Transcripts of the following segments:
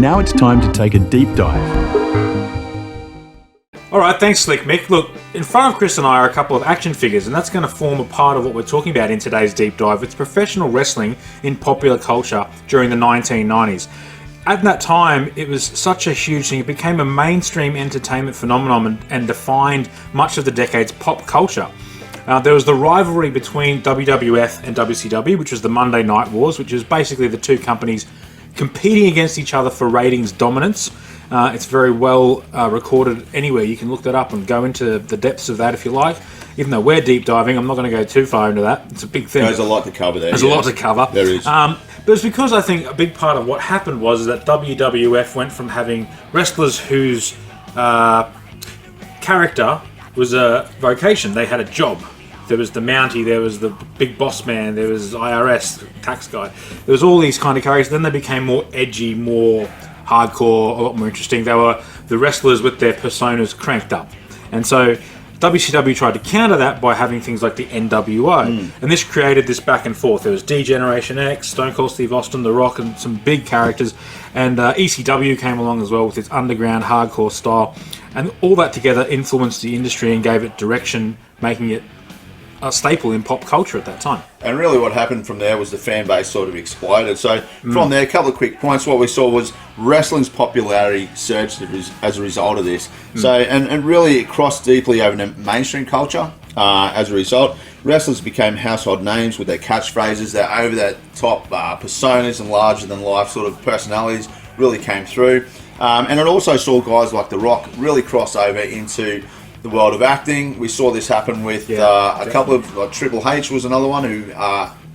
Now it's time to take a deep dive. Alright, thanks Slick Mick. Look, in front of Chris and I are a couple of action figures, and that's going to form a part of what we're talking about in today's deep dive. It's professional wrestling in popular culture during the 1990s. At that time, it was such a huge thing. It became a mainstream entertainment phenomenon and defined much of the decade's pop culture. There was the rivalry between WWF and WCW, which was the Monday Night Wars, which is basically the two companies competing against each other for ratings dominance. It's very well recorded anywhere. You can look that up and go into the depths of that if you like. Even though we're deep diving, I'm not going to go too far into that. It's a big thing. There's a lot to cover there. There's a lot to cover. There is. But it's because I think a big part of what happened was that WWF went from having wrestlers whose character was a vocation. They had a job. There was the Mountie, there was the big boss man, there was IRS, tax guy. There was all these kind of characters. Then they became more edgy, more hardcore, a lot more interesting. They were the wrestlers with their personas cranked up. And so WCW tried to counter that by having things like the NWO. And this created this back and forth. There was D-Generation X, Stone Cold Steve Austin, The Rock, and some big characters. And ECW came along as well with its underground hardcore style. And all that together influenced the industry and gave it direction, making it a staple in pop culture at that time. And really what happened from there was the fan base sort of exploded. So from there, a couple of quick points. What we saw was wrestling's popularity surged as a result of this. So and really it crossed deeply over to mainstream culture as a result. Wrestlers became household names with their catchphrases, their over-the-top personas and larger-than-life sort of personalities really came through. And it also saw guys like The Rock really cross over into the world of acting. We saw this happen with a couple of Triple H was another one who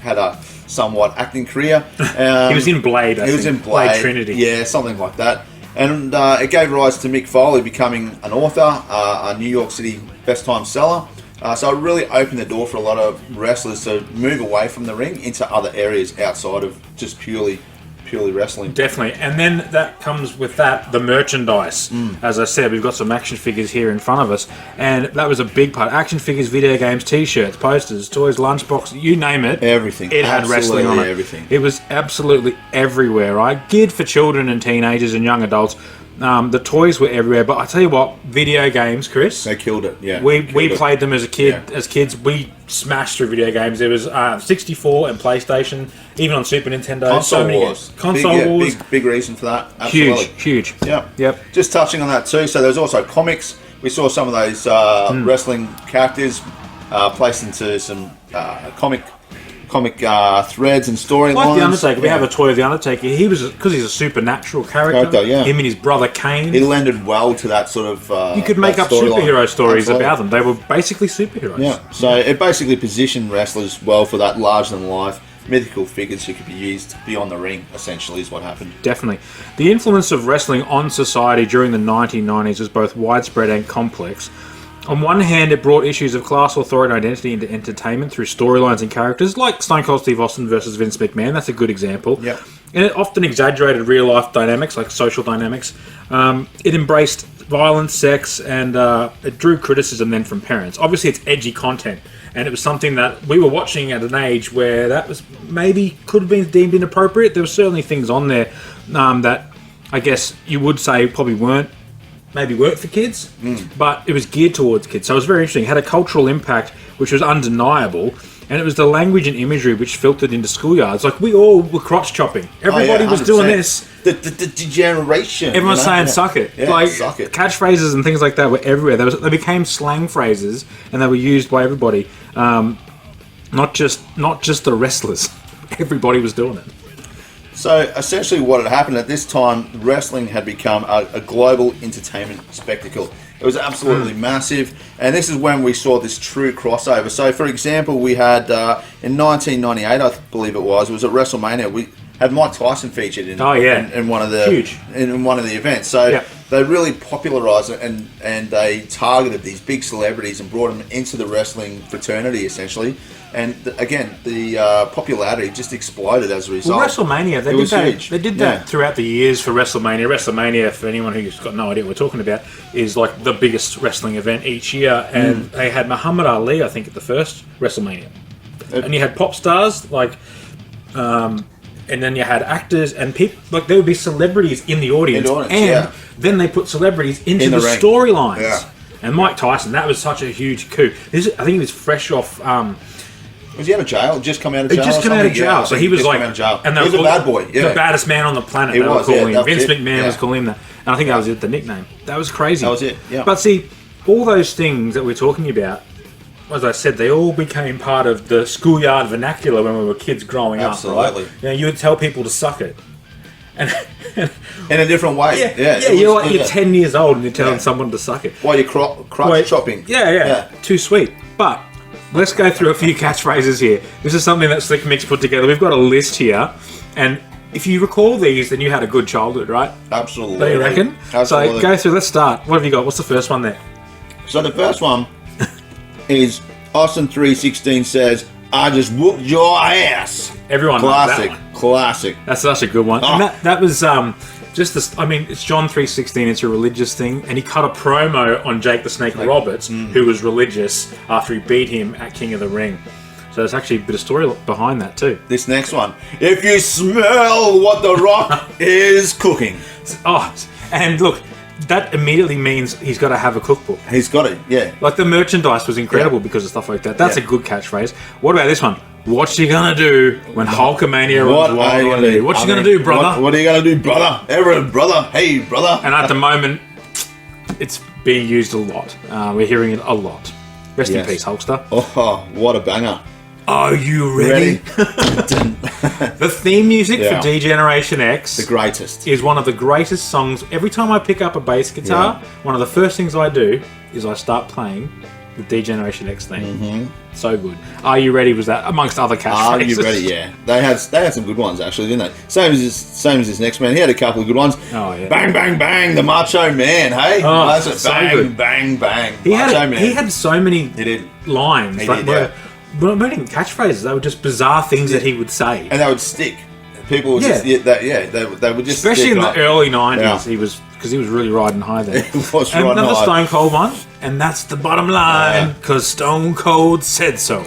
had a somewhat acting career. He was in Blade. He was in Blade Trinity. Yeah, something like that. And it gave rise to Mick Foley becoming an author, a New York City best time seller. So it really opened the door for a lot of wrestlers to move away from the ring into other areas outside of just purely wrestling. Definitely. And then that comes with that, the merchandise. As I said, we've got some action figures here in front of us, and that was a big part. Action figures, video games, t-shirts, posters, toys, lunchboxes, you name it. Everything. It had wrestling on it. Everything. It was absolutely everywhere, right? Geared for children and teenagers and young adults. The toys were everywhere, but I tell you what, video games, Chris, they killed it. Yeah, we played them as a kid. Yeah. As kids, we smashed through video games. There was 64 and PlayStation, even on Super Nintendo. Console Wars. Big reason for that. Absolutely. Huge. Yep. Just touching on that too. So there was also comics. We saw some of those wrestling characters placed into some comic threads and storylines. Like The Undertaker, we have a toy of The Undertaker. He was, because he's a supernatural character, him and his brother Kane. He lended well to that sort of you could make up superhero stories about them. They were basically superheroes. Yeah, so it basically positioned wrestlers well for that larger-than-life mythical figures who could be used beyond the ring, essentially, is what happened. Definitely. The influence of wrestling on society during the 1990s was both widespread and complex. On one hand, it brought issues of class, authority, and identity into entertainment through storylines and characters, like Stone Cold Steve Austin versus Vince McMahon. That's a good example. Yep. And it often exaggerated real-life dynamics, like social dynamics. It embraced violence, sex, and it drew criticism then from parents. Obviously, it's edgy content, and it was something that we were watching at an age where that was maybe could have been deemed inappropriate. There were certainly things on there that I guess you would say probably weren't for kids, but it was geared towards kids. So it was very interesting. It had a cultural impact which was undeniable, and it was the language and imagery which filtered into schoolyards. Like, we all were crotch chopping. Everybody was doing this. The degeneration. Everyone was saying "suck it." Yeah, like, suck it. Catchphrases and things like that were everywhere. They became slang phrases, and they were used by everybody. Not just the wrestlers. Everybody was doing it. So essentially what had happened at this time, wrestling had become a global entertainment spectacle. It was absolutely massive, and this is when we saw this true crossover. So for example, we had in 1998, I believe it was at WrestleMania, we had Mike Tyson featured in one of the events. So they really popularized it, and they targeted these big celebrities and brought them into the wrestling fraternity essentially. And again, the popularity just exploded as a result. Well, WrestleMania, they did that throughout the years for WrestleMania. WrestleMania, for anyone who's got no idea what we're talking about, is like the biggest wrestling event each year. And they had Muhammad Ali, I think, at the first WrestleMania. And you had pop stars like and then you had actors and people, like there would be celebrities in the audience, and yeah. then they put celebrities into In the the ring. storylines. Yeah. And Mike Tyson, that was such a huge coup. I think he was fresh off. Was he out of jail? Just come out of He jail? just or came out of something? jail, Yeah, so he was just like, come out of jail. and He was a bad boy. Yeah, the baddest man on the planet. He they were was, calling yeah, him. Vince that's it, McMahon yeah. was calling him that, and I think that was it, the nickname. That was crazy. That was it, yeah. But see, all those things that we're talking about, as I said, they all became part of the schoolyard vernacular when we were kids growing Absolutely. up. Right? You know, you would tell people to suck it, and in a different way. yeah, it you're was- like you're 10 years old and you're telling Yeah. someone to suck it. While you're crotch Wait, chopping. Yeah, too sweet. But let's go through a few catchphrases here. This is something that Slick Mix put together. We've got a list here, and if you recall these, then you had a good childhood, right? Absolutely. Don't you reckon? Absolutely. So go through. Let's start. What have you got? What's the first one there? So the first one is Austin 316 says, "I just whooped your ass." Everyone knows Classic. that one. Classic. That's such a good one. Oh. And that was just this. I mean, it's John 3:16. It's a religious thing, and he cut a promo on Jake the Snake Roberts, who was religious after he beat him at King of the Ring. So there's actually a bit of story behind that too. This next one. If you smell what the Rock is cooking. Oh, and look, that immediately means he's got to have a cookbook. He's got it, yeah. Like the merchandise was incredible Yeah. because of stuff like that. That's Yeah. a good catchphrase. What about this one? What you gonna do when Hulkamania What runs are wild you on gonna you? do? What you I gonna mean, do, brother? What are you gonna do, brother? Everyone, brother. Hey, brother. And at the moment, it's being used a lot. We're hearing it a lot. Rest in Yes. peace, Hulkster. Oh, what a banger. Are you ready? The theme music Yeah. for D-Generation X The greatest. is one of the greatest songs. Every time I pick up a bass guitar, one of the first things I do is I start playing the D-Generation X theme. Mm-hmm. So good. Are you ready? Was that amongst other catchphrases? Are you ready? Yeah, they had some good ones actually, didn't they? Same as this next man. He had a couple of good ones. Oh, yeah. Bang bang bang, the Macho Man. Hey, Oh, that's it. so Bang good. bang bang. He Macho had, Man. he had so many He did. lines. He like, did, were not even catchphrases. They were just bizarre things that he would say. and they would stick. People would Yeah. just they would just Especially stick in up. the early 90s, Yeah. he was really riding high there. He was And riding another high. Stone Cold one, and that's the bottom line, because Stone Cold said so.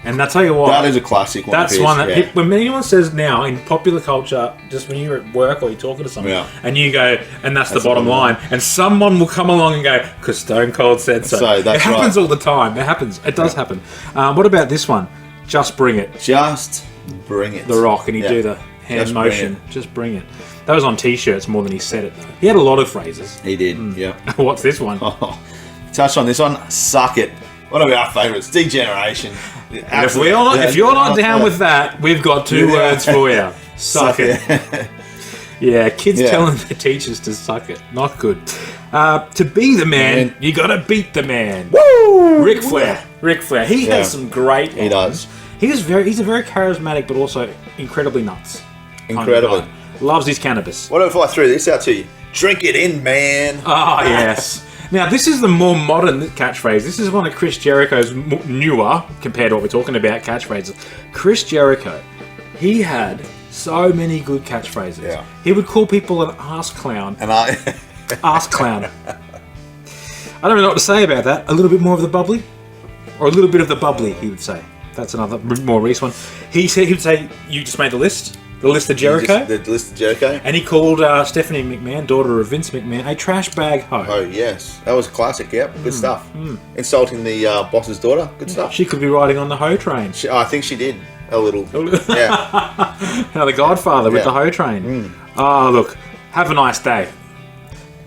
And I tell you what, That is a classic one. that's of his, one that yeah. when anyone says now in popular culture, just when you're at work or you're talking to someone, Yeah. and you go, and that's the bottom line, and someone will come along and go, because Stone Cold said so. So, that's it happens right. all the time. It happens. It does happen. What about this one? Just bring it. Just bring it. The Rock, and he'd Yeah. do the hand Just bring motion. Just bring it. That was on T-shirts more than he said it, though. He had a lot of phrases. He did. Hmm. Yeah. What's this one? Oh, touch on this one. Suck it. One of our favourites. Degeneration. If you're not down with that, we've got two Yeah. words for you. Suck it. Yeah, kids Yeah. telling their teachers to suck it. Not good. To be the man, you gotta beat the man. Woo! Ric Flair. Ric Flair. He Yeah. has some great He does. He's a very charismatic, but also incredibly nuts. kind of Incredibly. guy. Loves his cannabis. What if I threw this out to you? Drink it in, man. Ah, yes. Now, this is the more modern catchphrase. This is one of Chris Jericho's newer, compared to what we're talking about, catchphrases. Chris Jericho, he had so many good catchphrases. Yeah. He would call people an ass clown. And I. Ass clown. I don't know what to say about that. A little bit more of the bubbly? Or a little bit of the bubbly, he would say. That's another more recent one. He would say, you just made the list? The list of Jericho? The list of Jericho. And he called Stephanie McMahon, daughter of Vince McMahon, a trash bag hoe. Oh yes, that was classic. Yep, good stuff. Insulting the boss's daughter. Good stuff. She could be riding on the hoe train. I think she did a little. Yeah. Now the Godfather with Yeah. the hoe train. Oh, look. Have a nice day.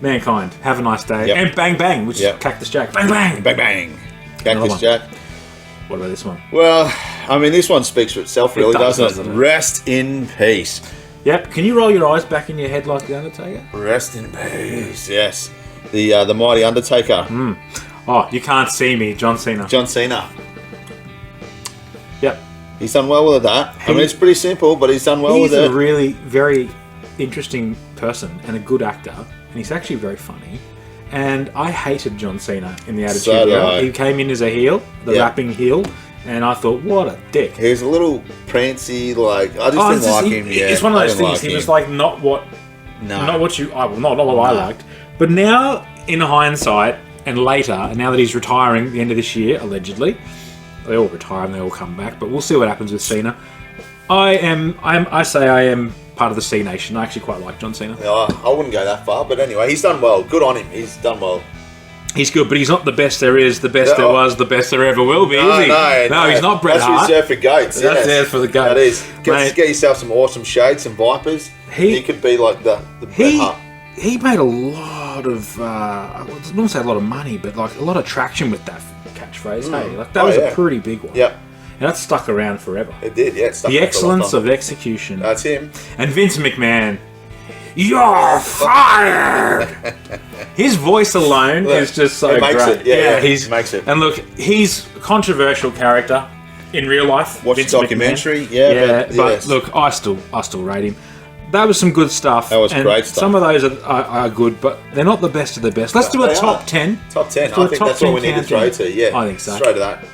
Mankind, have a nice day. Yep. And Bang Bang, which Yep. is Cactus Jack. Bang Bang! Bang bang. Another Cactus one. Jack. What about this one? Well, I mean, this one speaks for itself, really, does, doesn't doesn't it? it? Rest in peace. Yep. Can you roll your eyes back in your head like The Undertaker? Rest in peace. Yes. The mighty Undertaker, Oh, you can't see me, John Cena. John Cena. Yep. He's done well with that. I mean, it's pretty simple, but he's done well He's with a it. really very interesting person and a good actor, and he's actually very funny. And I hated John Cena in the Attitude So did Era. I. He came in as a heel, the Yeah. rapping heel, and I thought, what a dick. He's a little prancy, like I just Oh, didn't it's, just, like he- him. Yeah, it's one of I those didn't things. like He was him. like not what you. Not what I liked. But now, in hindsight, and later, and now that he's retiring at the end of this year, allegedly, they all retire and they all come back. But we'll see what happens with Cena. I say I am part of the C Nation. I actually quite like John Cena. No, I wouldn't go that far, but anyway, he's done well. Good on him. He's done well. He's good, but he's not the best there is, the best there was, the best there ever will be, is he? No, he's not Bret Hart. That's reserved for goats. That's there for the goats. That is. Get yourself some awesome shades, some Vipers. He could be like the Bret Hart. He made a lot of, I don't say a lot of money, but like a lot of traction with that catchphrase. Hey, like that was a pretty big one. Yep. And that stuck around forever. It did, yeah. The excellence of execution. That's him. And Vince McMahon. You're fired! His voice alone is just so makes great. It. Yeah, he makes it. And look, he's a controversial character in real life. Watch the documentary. McMahon. But look, I still rate him. That was some good stuff. That was great stuff. Some of those are good, but they're not the best of the best. Let's do a top 10. Top 10. I think that's what we need to throw to. Yeah, I think so. Straight to that.